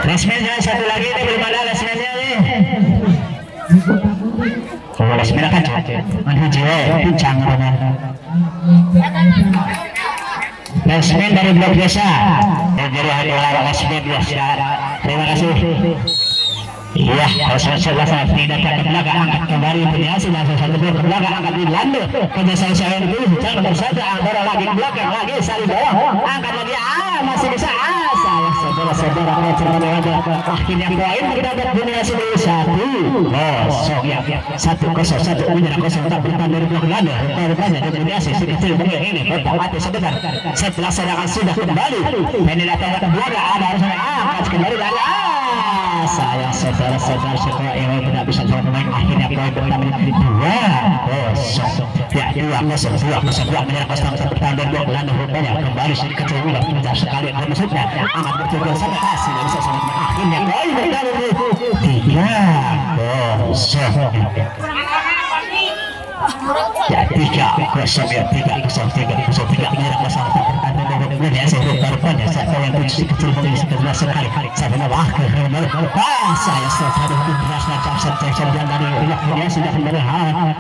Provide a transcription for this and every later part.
Lesmennya satu lagi ini belum ada lesmennya nih. Kalau lesmennya kan menuju pincang benar. Lesmen dari blok desa. Dari hari lesmen biasa. Terima kasih. Iya, sebelah sana tidak ke belakang angkat kembali berhasil langsung satu blok ke belakang angkat di lando kerja saya dulu jangan saja angkat lagi ke belakang lagi saling bawah angkat lagi masih bisa saya saudara-saudara ada akhirnya poin kita berdunia sendiri 1-0 ya 1-0 menyerang 0 tak bertahan dari blok lando rupanya berdunia si kecil begini ini berpati sebentar setelah serangan sudah kembali ini datang ke belakang ada harus angkat kembali dari saya saudara-saudara setelah ini tidak bisa jual pemain akhirnya poin pertama menjadi 2-0 ya 2-0 menyerang 0 bertahan dari blok Belanda rupanya kembali sedikit kecil ulang mudah sekali ada maksudnya amat bertujuan sampai hasil tidak bisa sampai akhirnya poin pertama 3-0 ya 3-0 ya 3-0 menyerang 0 bertahan dari blok ya saya rupanya saya yang kecil sekelas sekali saya menolak saya selesai dengan berasnya jam dari dia sudah kembali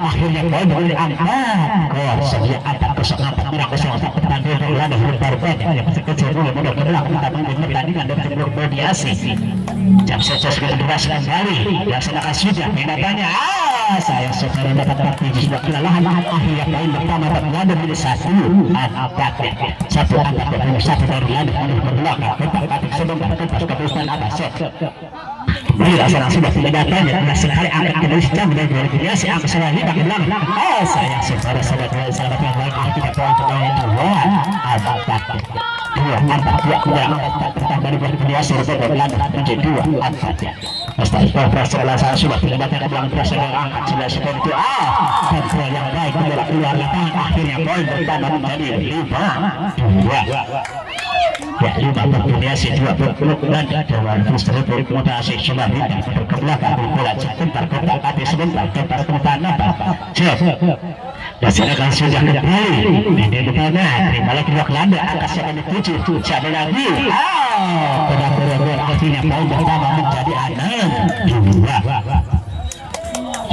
akhirnya poin dari angkat ya ada 0-4 merah 0-4 pertandingan dari Belanda rupanya yang kecil dulu mudah berlaku kita pertandingan dari blok Bodiasi jam sekitar beras kembali dilaksanakan sudah mendatanya saya saudara dapat partai sudah kelelahan akhirnya poin pertama Belanda menjadi 1 satu dari Belanda berbelakang sebentar pas keputusan atas Bila sudah tidak datanya tidak sekali angkat kembali sejam dari Bodiasi angkat selanjutnya ke belakang saya saudara sahabat yang baik akhirnya poin pertama 2 dari Bodiasi rupanya Belanda menjadi 2-4 ya Mustafa sebelah sana sudah tidak datang ke belakang berhasil angkat sudah seperti itu kontrol yang baik adalah keluar lapangan akhirnya poin pertama menjadi 5-2 ya 5 Bodiasi 2 blok Belanda dan terus terus mutasi sudah tidak ke belakang bola sebentar kotak hati sebentar kotak kemudian apa Masyarakat sudah kembali di depannya terima lagi blok Belanda angkat siapa dituju siapa lagi benar-benar akhirnya poin pertama menjadi 6-2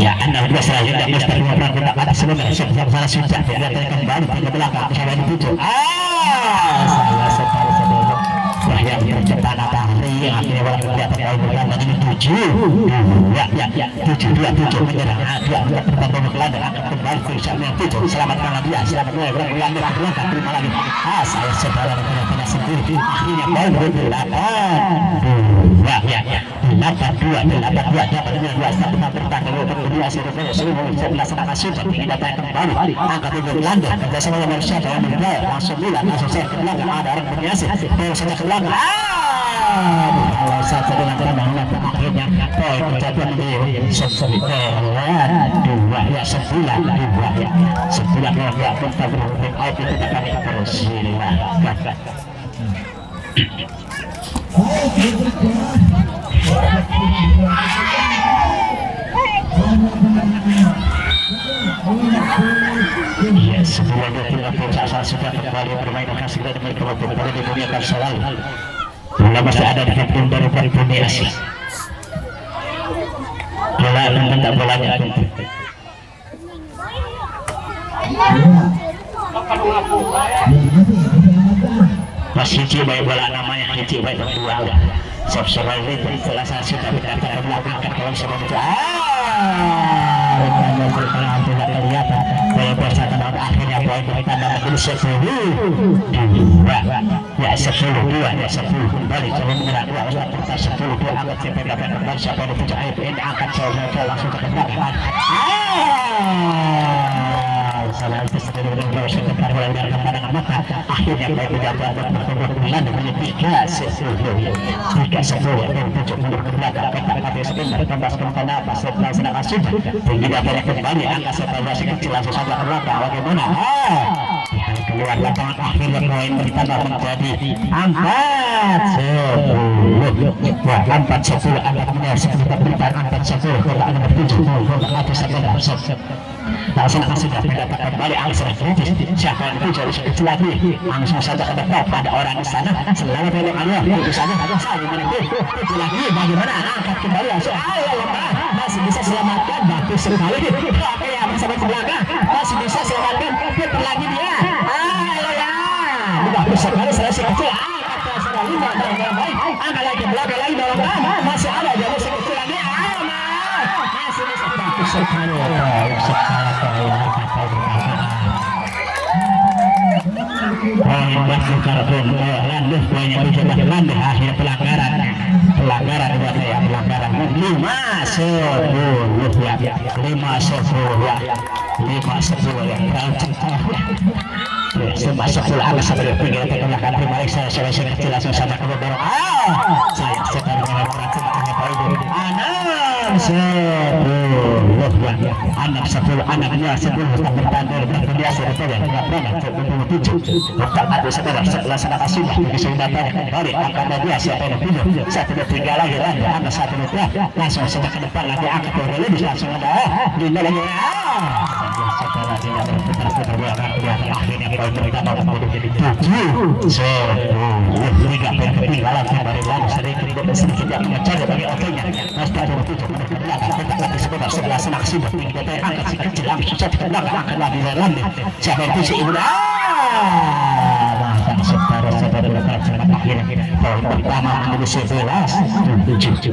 ya 6-2 selanjutnya Mister Ngobrol kotak hati sebentar sebentar sudah tidak kembali ke belakang siapa dituju saya saudara-saudara yang tercipta matahari yang akhirnya walaupun kelihatan poin pertama ini 7-2 menyerang 2 pertandingan Belanda akan kembali ke Indonesia 7 selamatkan dia selamat Belanda ke belakang terima lagi saya saudara tidak sendiri akhirnya poin berlapan 8-2 dapat dengan 2 pertandingan kedua sebelah sana sudah tidak datang kembali angkat Belanda kerjasama dengan Malaysia dalam menilai langsung saya ke belakang ada orang Bodiasi terus saja ke belakang kalau satu dengan terbang akhirnya poin terjatuh di 9-2 ya 9-2 ya kita berhubung out itu akan terus silakan ya sebelumnya tidak percaya sudah kembali bermain akan segera demi kelompok pada di dunia kan selalu bola masih ada di kantong dari Bodiasi bola menentang bolanya Mas Hiji baik bola namanya Hiji baik berdua Subscribe setelah saya sudah berkata ke belakang ke dalam sebelum itu rupanya berkenan tidak kelihatan kalau bersatu akhirnya poin pertama menjadi 10-2 ya 10 kembali coba menyerang 10-2 angkat siapa dapat kembali siapa yang dipujuk AFN angkat coba langsung ke belakang salah itu sendiri dengan sekitar mulai dari pandangan mata akhirnya poin menjadi Belanda menjadi 3-10 dan pujuk mundur ke belakang kotak-kotak sebentar kembali ke apa setelah sedangkan sudah tinggi datanya kembali angka setelah kecil langsung saja ke belakang bagaimana keluar lapangan akhirnya poin bertambah menjadi 4-10. Wah, 4-10 angkat menang 10 bertahan 4-10 korban nomor 7 korban atas sabar langsung sudah mendapatkan kembali angsa kritis. Siapa yang itu jadi sedikit lagi langsung saja ke depan, ada orang di sana selalu belok Allah itu saja saling menunggu itu lagi bagaimana angkat kembali langsung ayo lemah masih bisa selamatkan bagus sekali. Oke ya bersama ke belakang masih bisa selamatkan itu lagi dia ayo ya bagus sekali selesai kecil angkat ke sana lima dan baik angkat lagi belakang lagi belakang masih ada jadi sekecil lagi ayo masih bisa bagus sekali landuh poinnya mencoba landuh akhirnya pelanggaran buat saya pelanggaran 5-10 ya 5-10 ya 5-10 ya masuk pula anak sampai pinggir tekan primarik saya kecil langsung sama ke bawah saya sekarang mengatakan hanya poin 6-10 anaknya 10 tak bertanding berbiasa betul enggak pernah 27 tak ada setelah sana sudah datang kembali angkat dia siapa yang pindah satu tinggal lagi anda satu langsung saja ke depan lagi angkat lebih langsung ada Dinda lagi setelah Dinda berputar-putar akhirnya poin pertama menjadi 7-10 liga ketinggalan kembali lagi sedikit yang mencari bagi otaknya pasti ada 7 sebentar sebelah senak sudah tinggi kita angkat si kecil langsung saja ke belakang angkat lagi Lerlande siapa yang pusing udah bahkan saudara-saudara berkata akhirnya poin pertama menjadi 11-7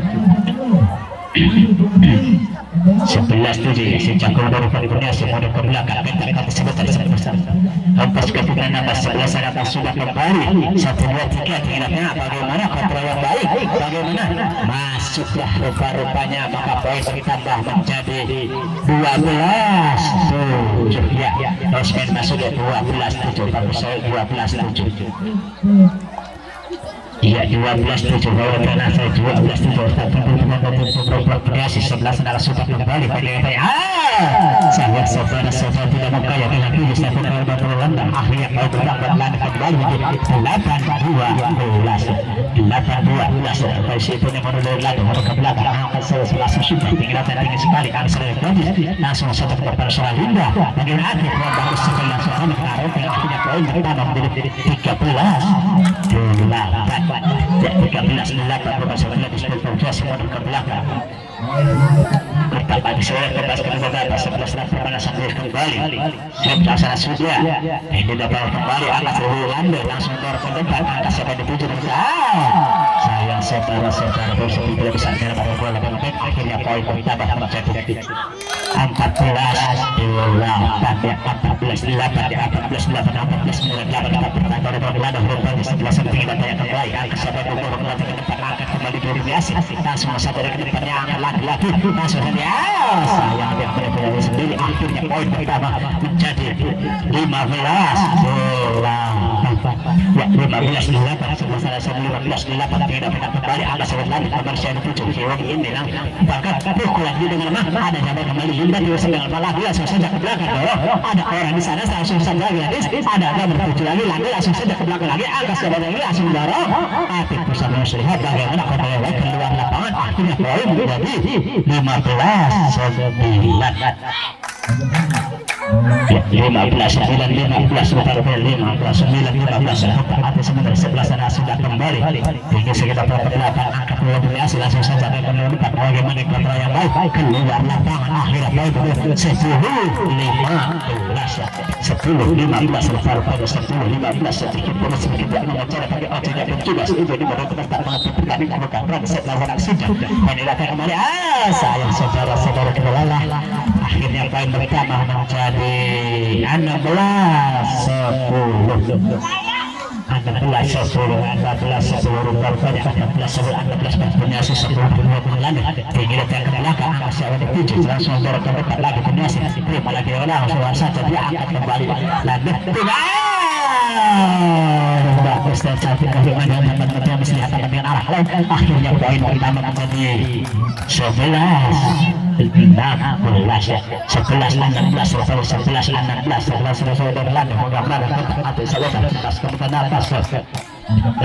sejak keluar dari semua ke belakang kita kata sebentar Hampas keputusan nambah 11 anak sudah kembali 1-2-3 kira-kira bagaimana kontra yang baik bagaimana masuklah rupa-rupanya maka poin ditambah menjadi 12-7 ya Osman masuk 12-7 bagus saya 12-7 iya 12-7 bahwa karena saya 12-7 teman-teman berkoordinasi 11 adalah sudah kembali pada saya saudara-saudara tidak mengkaya dengan ini satu kali berlandang akhirnya kau berlandang kembali menjadi 8-12 dari situ yang berlandang ke belakang angkat 11 sudah tinggal tinggi sekali angsa langsung satu ke depan Surah Linda bagaimana akhir bagus sekali langsung sama taruh akhirnya poin pertama menjadi 13-8 semua ke belakang bertambah di sini bebas kedua 11 pada sambil kembali saya sudah ini dapat kembali angkat Lerlande langsung dorong ke depan angkat sampai di 7 sayang saudara-saudara tidak bisa pada bola akhirnya poin bertambah menjadi 14-8 semua satu dari kedepannya angkat lagi masuk dia sayang dia benar-benar sendiri akhirnya poin pertama menjadi 15-8 ya 15-8 semua salah 15-8 tidak pernah kembali angkat sebentar lagi kabar saya 7 kiwang ini bahkan pukulan dia dengan ada jalan kembali Linda di usaha dengan lagi langsung saja ke belakang ada orang di sana langsung saja lagi ada berpucu lagi langsung saja ke belakang lagi angkat sebentar lagi langsung dorong Atik bersama melihat bagaimana kembali keluar lapangan akhirnya poin menjadi 15-9 ada sebentar 11 anak sudah kembali hingga sekitar berapa angkat koordinasi langsung saja akan mendekat bagaimana kontra yang baik keluar lapangan akhirnya poin 10-15 lepas pada 10-15 sedikit tidak mengejar bagi otaknya dan juga jadi mereka tak mengerti pertandingan bukan setelah orang sudah menilai kembali sayang saudara-saudara kedua akhirnya poin pertama menjadi 16-10 rupanya 16-10 punya 10 bulan tinggi datang ke belakang masih ada 7 langsung dorong ke depan lagi punya terima lagi langsung saja dia akan kembali lagi bagus dan cantik bagaimana teman-teman mesti dengan arah lain akhirnya poin pertama menjadi 11-12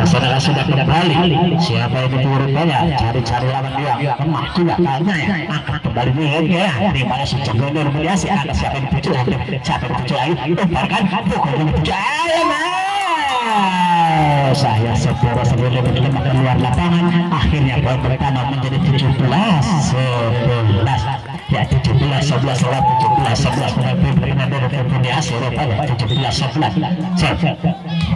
Saudara sudah kembali. Siapa yang diturunkannya? Cari-cari lawan dia. Lemah juga kayaknya ya. Angkat kembali nih ya. Di mana si Jagoan Mulyasi atas siapa yang dituju? Siapa yang dituju lagi? Umparkan. Bukan yang dituju. Saya saudara sendiri berlima keluar lapangan. Akhirnya poin pertama menjadi 17-11. Ya 17-11 lewat 17-11 berkenaan dari Mulyasi rupanya 17-11.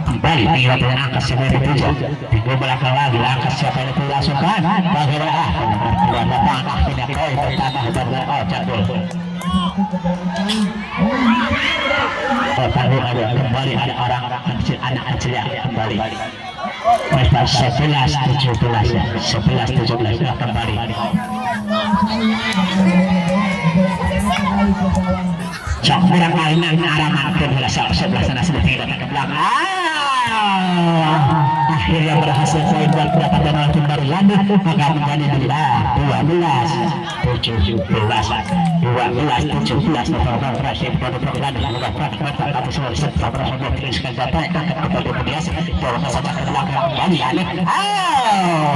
Kembali tinggal dengan angka 97. Di belakang lagi angka siapa yang dilangsungkan? Bagaimana? Keluar lapangan akhirnya poin pertama dari Jadul. Kembali ada orang-orang kecil, anak kecil yang kembali. Mereka 11-17 kembali. Cok kurang lain arah makin sebelah sana sudah tidak ke belakang. Akhirnya berhasil poin buat mendapatkan oleh tim baru lanjut maka menjadi 12-17 November berhasil pada program semoga praktek tapi semua serta berhasil teruskan data kepada Mulyasi bahwa saja ke belakang kembali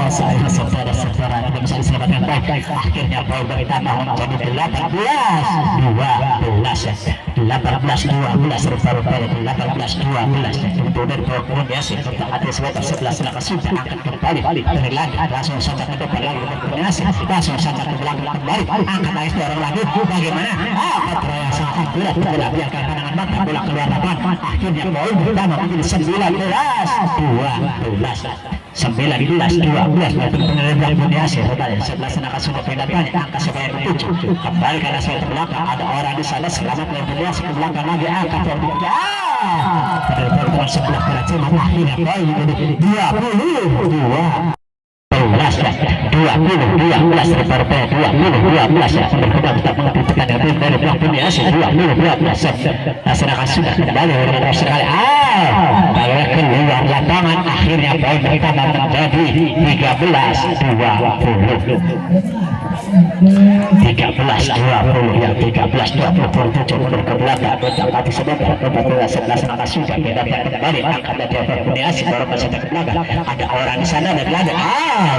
saya saudara tidak bisa diselamatkan baik akhirnya poin bertambah menjadi 18-12 rupa-rupanya 18-12 kemudian Mulyasi atas wetas sebelah sana sudah angkat kembali dari lagi langsung saja ke depan lagi Mulyasi langsung saja ke belakang kembali angkat lagi dorong lagi bagaimana Patria sangat berat bola biarkan pandangan mata bola keluar lapangan akhirnya poin pertama menjadi 19-12 penerima Mulyasi sebelah sana sudah pendatangnya angka sebanyak 7 kembali karena saya terbelakang ada orang di sana selamat dari Mulyasi ke belakang lagi angkat yang pada perempuan sebelah keracunan akhirnya poin menjadi 22 berkembang tak mengerti tekanan dari belakang Mulyasi 12 sedangkan sudah kembali dengan sekali bahwa keluar lapangan akhirnya poin pertama menjadi 13-20 yang 13-20 ke belakang bertambah sebentar sebelah sudah beda kembali angkat dari Mulyasi baru ke belakang ada orang di sana dan lagi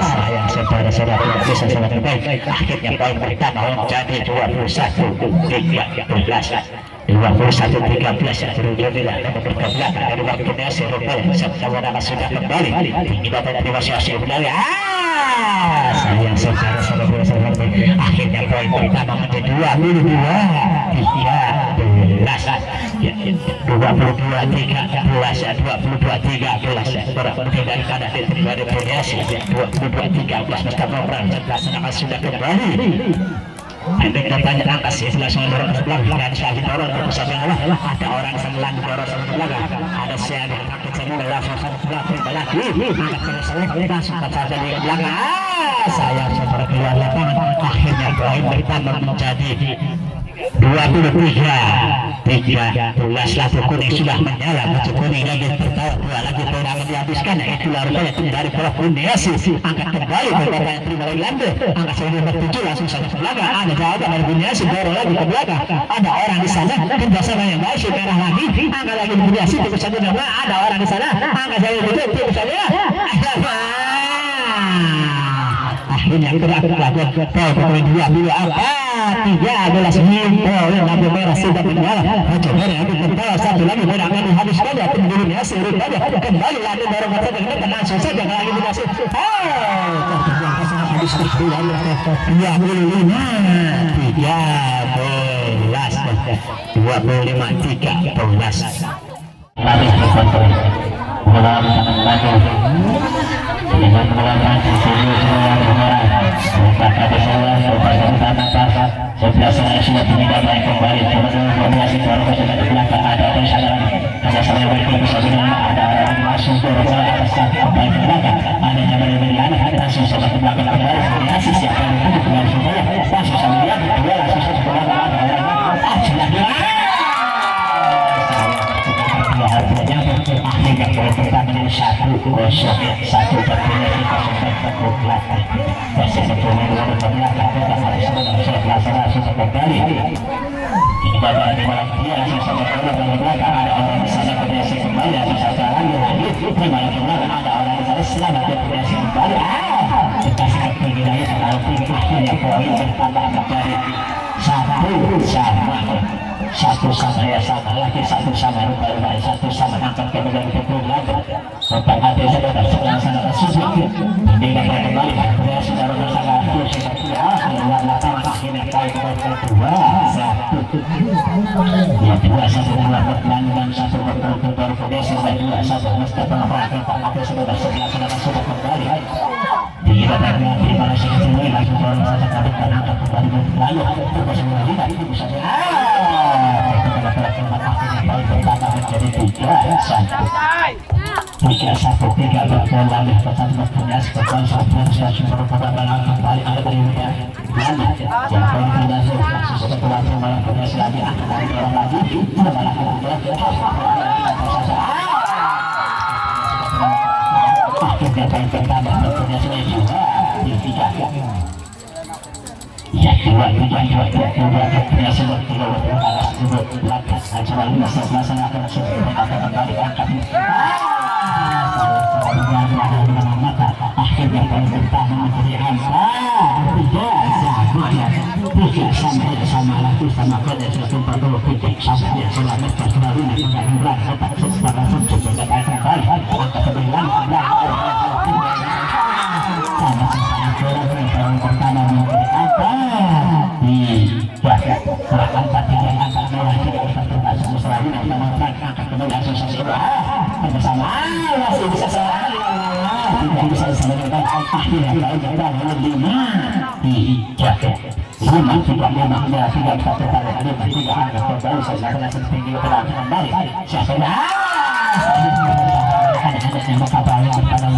sayang saudara-saudara tidak bisa sangat terbaik akhirnya poin pertama menjadi 21-13 terjadilah berkebelakang dari waktu Mulyasi rupanya saudara sudah kembali tinggi data dari Mulyasi kembali sayang saudara-saudara akhirnya poin pertama menjadi 22-13 berarti dari kanan dari Mulyasi 22-13 Mustafa Pran sudah kembali Hendrik datanya angka sih langsung dorong ke belakang dan Syahid dorong ke pusat yang Allah ada orang sebelah dorong ke belakang ada Syahid angkat semua langsung ke belakang lagi angkat terus langsung ke saja di belakang saya saudara keluar lapangan akhirnya poin bertambah menjadi 23 lampu kuning sudah menyala lampu kuning lagi tertawa dua lagi poin akan dihabiskan itulah rupanya tim dari Mulyasi angkat kembali beberapa yang terima lagi lampu angkat saya nomor 7 langsung saja ke belakang ada jawaban dari Mulyasi dorong lagi ke belakang ada orang di sana kerjasama yang baik merah lagi angkat lagi Mulyasi tipe saja nama ada orang di sana angkat saya betul tipe saja akhirnya gerak lakukan poin 2 3 adalah poin lampu merah sudah menyala lampu merah itu tertawa satu lagi bola akan dihabiskan ya tim Mulyasi rupanya kembali lagi dorong ke depan langsung saja lagi Mulyasi habis 25-13 habis berkontrol bola lagi dengan melakukan sisi sebelah sana sudah tidak kembali Mulyasi baru ke belakang ada sama yang berkumpul ada orang langsung dorong ke atas kembali ke belakang ada yang berlari langsung sama ke belakang kembali Mulyasi siapa yang berkumpul langsung sama dia dia langsung ke belakang ada orang sudah akhirnya poin pertama ini 1-0 satu pertandingan kita sudah ke belakang masih bermain ke belakang kita harus sebelah sana kembali. Ini bapak di malam dia langsung saja bola dari belakang, ada orang di sana berhasil kembali, langsung saja lagi di malam belakang ada orang di sana selamat dia berhasil kembali. Kita sangat bergilanya kalau tinggi akhirnya poin bertambah menjadi satu sama ya sama lagi satu sama rupa-rupa satu sama angkat kemudian kemudian tempat hati saudara sebelah sana sudah ini dapat kembali ya saudara bersama keluar lapangan akhirnya kali kedua ya dua satu dua berlandang satu bertukar progresi dua satu mesti pengapakan Pak Ade saudara sebelah sana sudah kembali tidak ada terima kasih kembali langsung dorong saja kami dan angkat kembali lalu ada terus kembali tadi itu saja menjadi 3-1 tiga berbola di atas berpunya sebagai sebuah stasiun merupakan dalam kembali ada berikutnya lama yang poin tidak sesuatu waktu malam punya selagi akan dari orang lagi tidak malah akhirnya poin pertama berpunya selagi juga di 3 ya dua punya sebut tiga berbalas sebut belakang acara 15 melaksanakan sebut kembali angkat akhirnya poin pertama menjadi angka 3 sama lagi sama pada 143 sampai selamat terlalu dengan berat otak secara sukses juga kembali angka 9 sama poin pertama menjadi angka bahkan tadi yang angkat merah tidak bisa termasuk selalu kita mengangkat angkat kembali langsung saja bersama masih bisa selalu tidak bisa selesaikan akhirnya kalau kita lima tidak memang tidak satu kali tidak ada kembali saya setinggi berlaku kembali siapa ada yang berkabar pada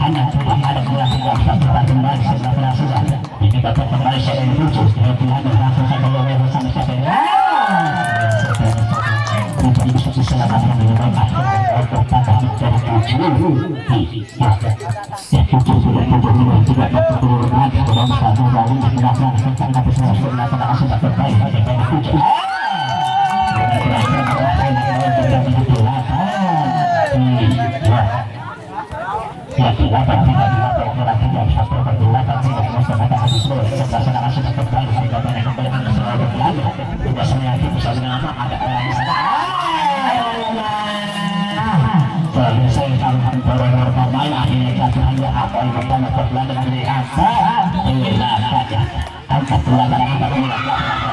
hanya tidak ada kelas yang bisa kembali setelah sudah ini dapat kembali saya menuju Tuhan langsung saja boleh bersama saya untuk bisa diselamatkan dengan baik untuk tatap dari 7 ya 7 tidak turun lagi dalam satu kali dilakukan tentang tapi sudah terbaik dari 7 ya dilakukan tidak dilakukan tidak satu perdilakan tidak melaksanakan hadis melaksanakan sudah kembali tidak boleh kembali anda selalu berlalu tidak semua itu bisa dengan ada orang di sana selalu saya tahu orang normal akhirnya jatuh hanya apa yang pertama berlalu dari apa inilah saja angkat belakang angkat belakang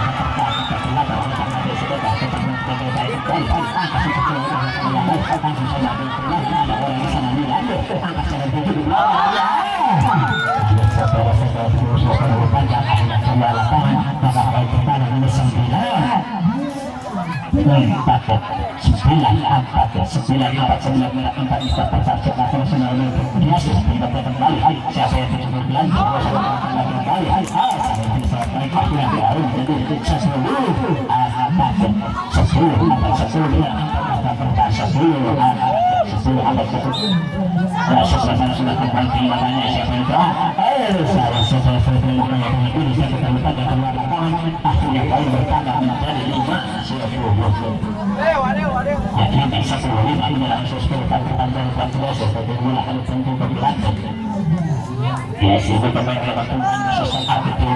ya sih pemain pemain sesuatu itu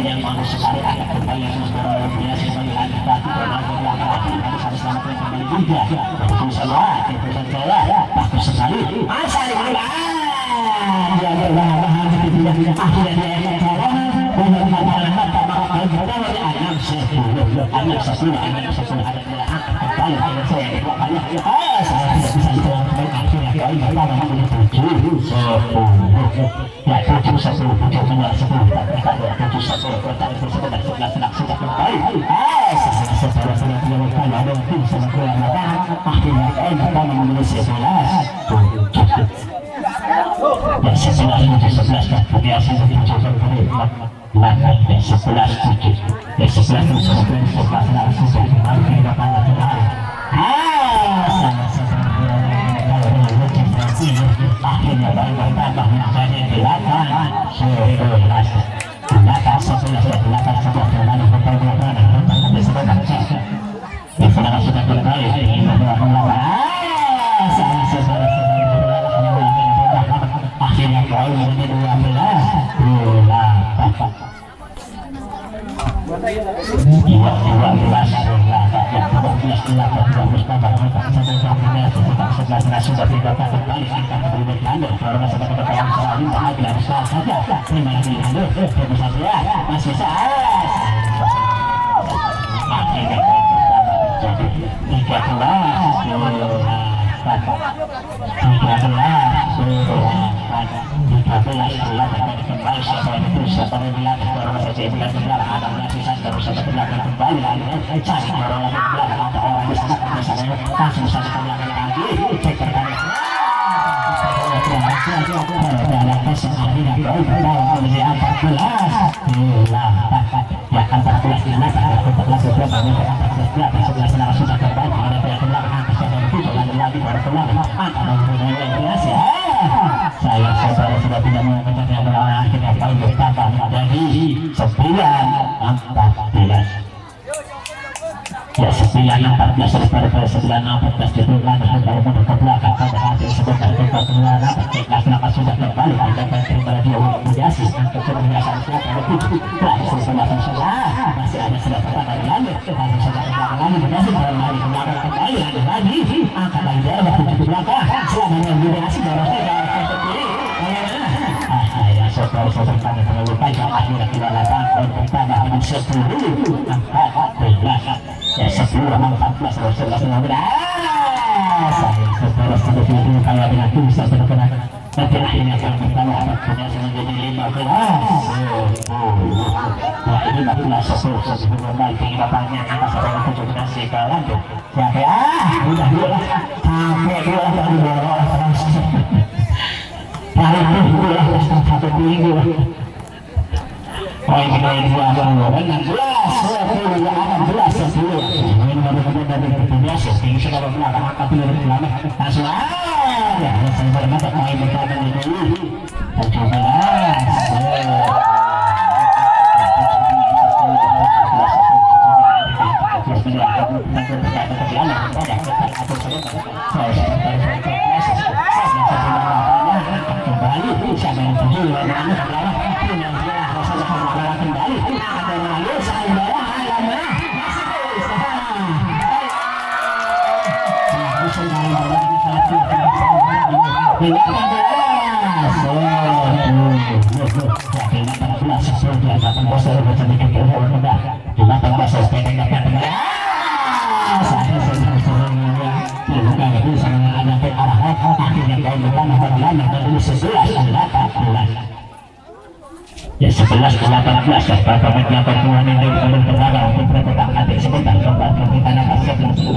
yang mau sekali ada kembali yang biasa melihat tapi harus selamatkan kembali juga itu salah bagus sekali asal dia berbahan tidak akhirnya dia anak sepuluh ada kembali saya akhirnya baru bertambah menjadi 8-11 Saya sudah tidak mengatakan yang akhirnya poin bertambah menjadi 9-14. Ya 9-14 daripada 9-14 dibulan baru mundur ke belakang pada hasil sebentar kita penularan kelas nama sudah kembali ada daripada dia mediasi untuk kebiasaan siapa itu berhasil selesai salah masih ada sedang dari lanjut harus sedang lagi mediasi baru lari ke belakang kembali lagi angkat lagi dari waktu di belakang selama mediasi baru saja ya saudara-saudara kami terlalu baik akhirnya kita lakukan poin pertama dengan 10-14 ya 10-14 saudara sudah dulu kayak dengan bisa benar-benar nanti akhirnya yang pertama punya menjadi 15 nah ini 15 sebelum baik ingin bapaknya atas orang 17 ke lanjut ya udah dulu lah sampai dulu lah dari bawah paling dulu lah satu minggu poin kedua 16 ini baru-baru dari biasa ini sudah berlaku angka pilih lama langsung ya saya bermata poin pertama ini 11-18 pertama pertemuan ini belum terlarang untuk berpetak hati sebentar tempat kita nak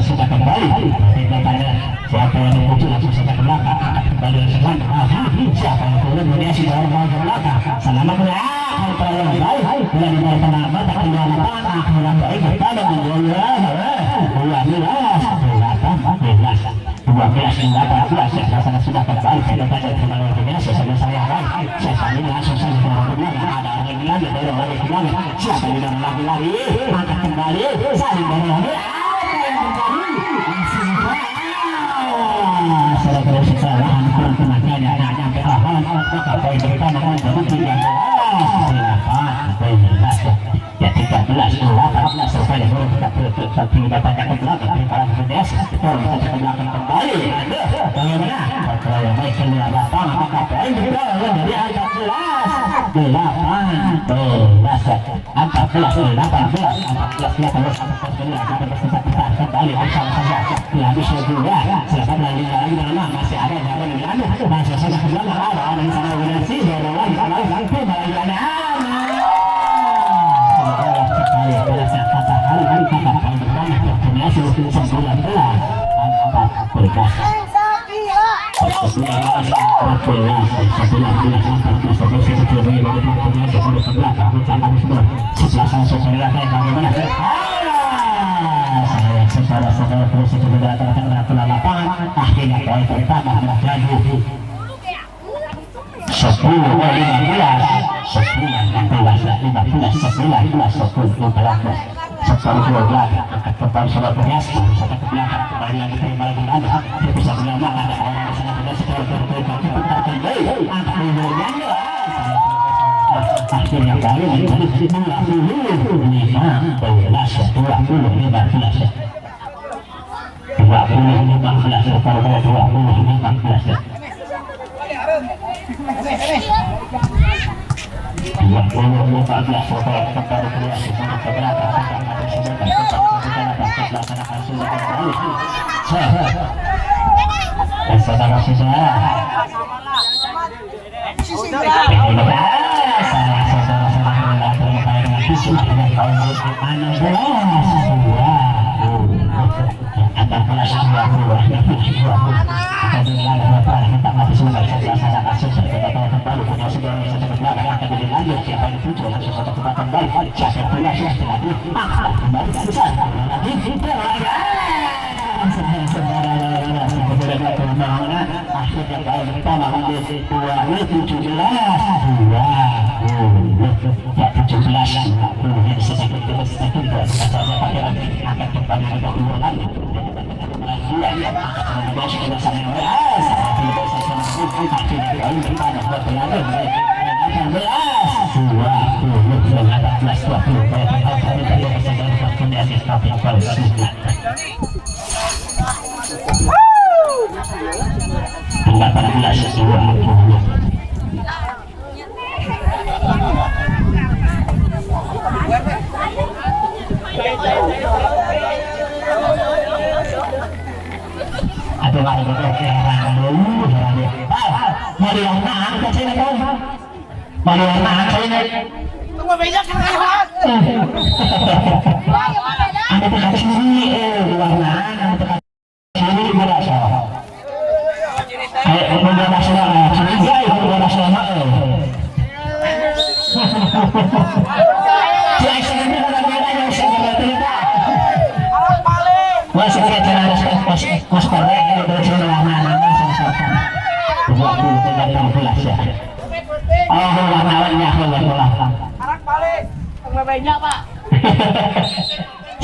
sudah kembali kita tanya siapa yang muncul langsung saja ke belakang kembali dengan siapa yang turun mediasi baru mau ke belakang selamat ya kalau yang baik bulan di bawah tanah mata keluar lapangan akhirnya baik kepada menjual 12-18 rasanya sudah kembali kita tanya kembali mediasi saya ini langsung saja ke belakang ada orang yang lagi baru lagi ke belakang siapa yang lagi-lagi angkat kembali saling baru lagi saya terus kesalahan kurang tenaganya nyampe lawan maka poin pertama kan jadi 13 ya 13-18 selesai baru kita tapi datanya ke belakang para mediasi baru kita ke belakang kembali bagaimana kalau yang baik keluar lapangan maka poin pertama dari angka 14 kembali habis juga silakan lagi masih ada jalan yang ada masih sana ke belakang ada orang yang sana berhasil baru lagi kalau sampai lagi ada pada saat kata hari kita poin pertama punya seluruh 19 saudara-saudara terus itu datang ke lapangan akhirnya poin pertama menjadi 10-15 angkat kembali saudara berhias saudara ke belakang kembali lagi ke belakang bisa berlama ada orang di sana sudah sekolah berkaki putar kembali angkat mundur akhirnya kali menjadi 20-15 kalau 20-15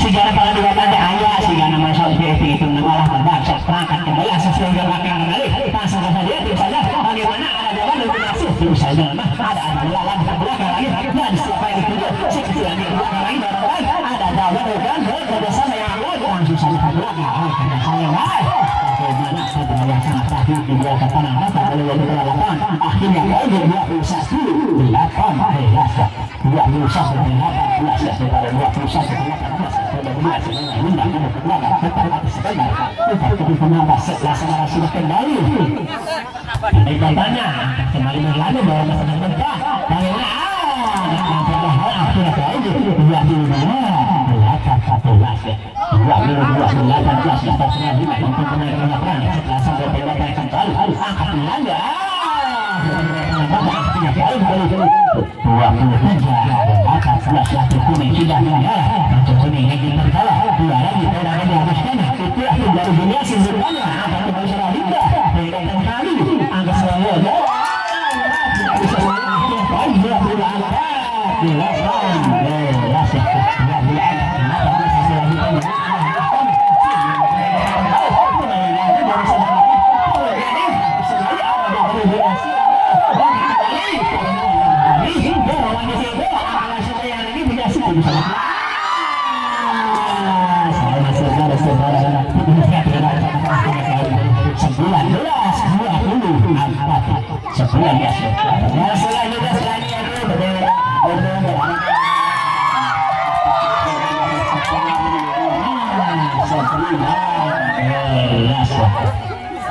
Sigara kalau diwatanya ayah, sigara masuk itu malah terbangsa perangkat kembali asas yang belakang kembali pasang saja misalnya bagaimana ada jalan lebih masuk misalnya ada lalang di belakang lagi dan siapa yang dituju si kecil yang di belakang lagi barangkali ada jalan bukan bersama yang lalu langsung saja ke belakang karena saya baik bagaimana saya yang sangat rapi di belakang tanah mata kalau lebih ke lapangan akhirnya kau 21 kembali berlalu bahwa sedang berkah bagaimana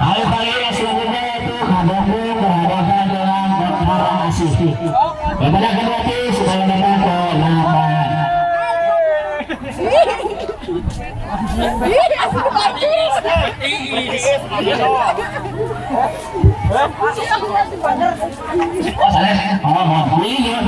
Ayo pagi selanjutnya itu hadapi berhadapan dengan Dokter Asisi. Kepada kedua tim supaya datang ke lapangan. Oh, salah. Oh, ini ya.